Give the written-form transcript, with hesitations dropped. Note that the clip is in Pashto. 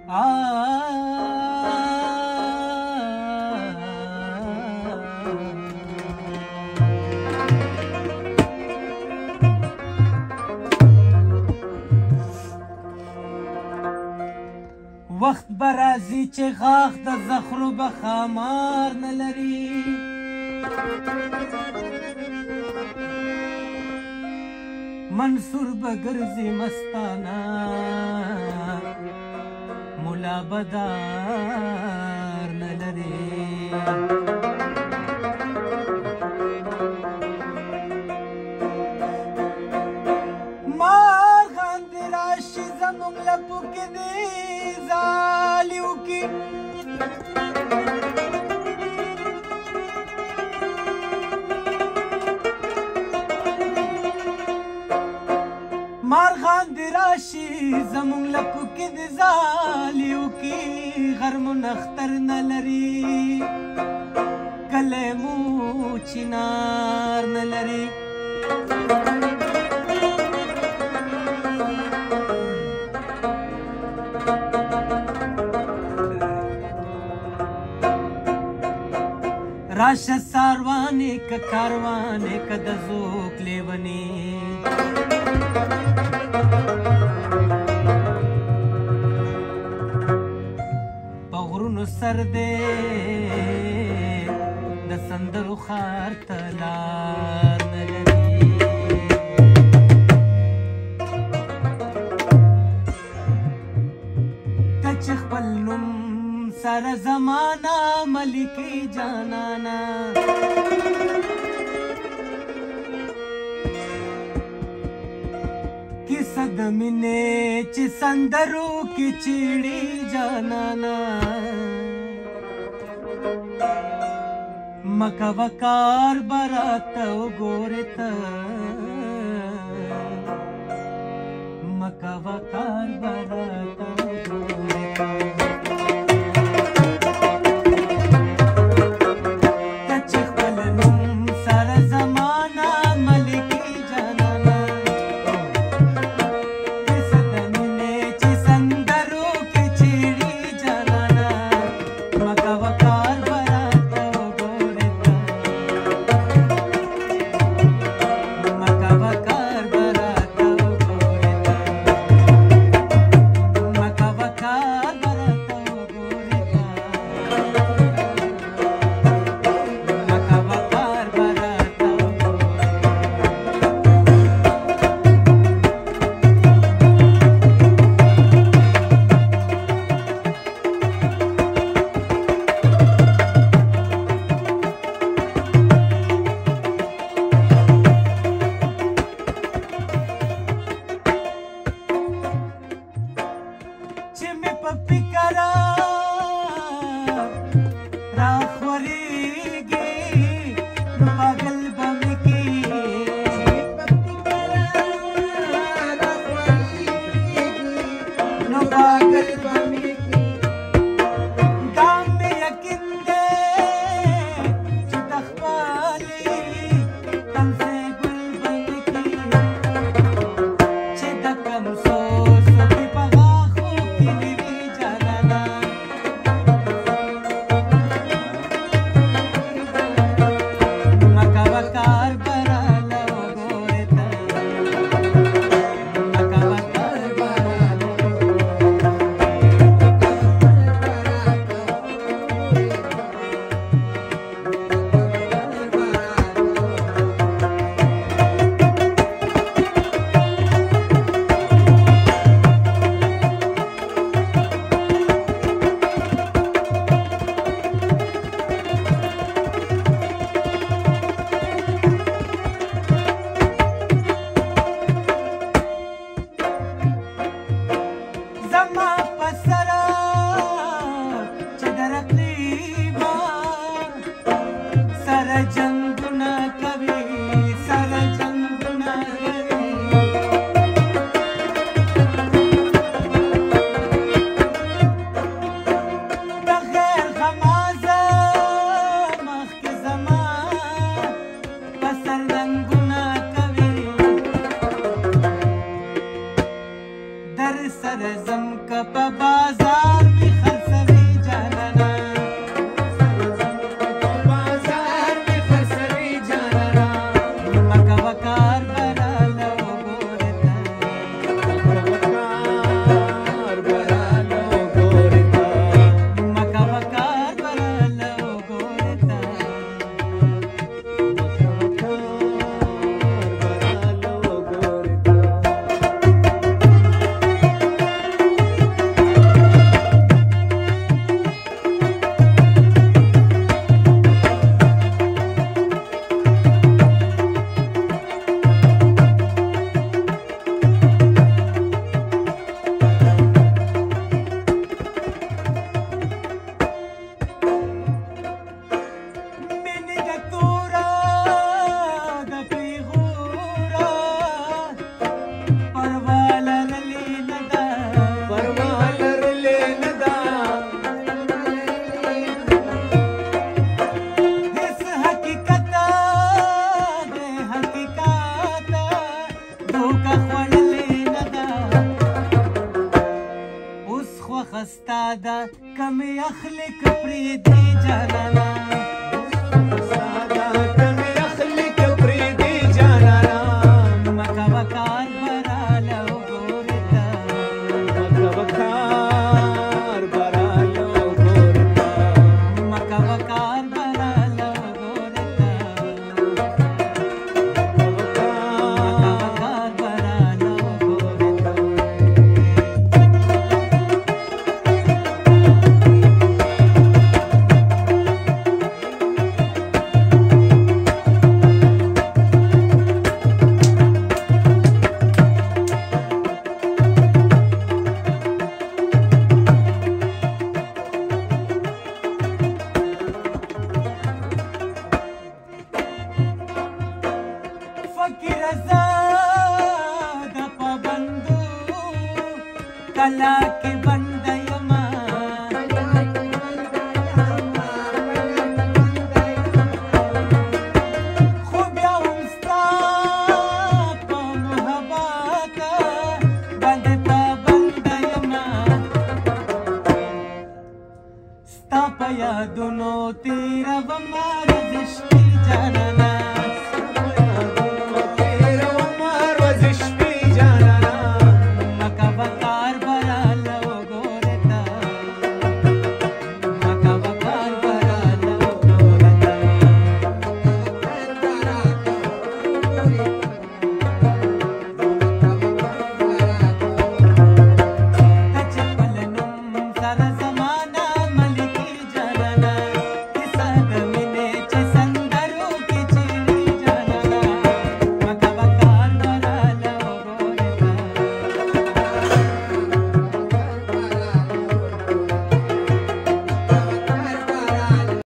وخت برازي چې غاښ د زخرو به خامار نه لري منصور به ګرځي مستانه ملا بدار نه لري مارغان دې راشي زموږ لپو کې دې زالیو کې مارغان دې راشي زموږ لپو کې دې زالیو کې غرمو نختر نه لري کلی مو چنار نه لري راشه ساروانې که کاروانې که د ذوق لیونې په غرونو سر دی د سندرو ښار ته لار نه لري ته چې خپل نوم سره زمانه ملکې جانانا کیسه د مینې چې سندرو کې چیړي جانانا مکوه کار براته وګورې ته مکوه کار براته وګورې ته سر زم کا په بازار غستا دا کم اخلق پریدی جانانا مکا وکار برالا گورتا مکا وکار برالا گورتا فقیر زاد پابندو کلا کی بند یما خوب یاوم ستا پا محبت بند پابند یما ستا پا یادونو تیرا وما رزشتی جانانا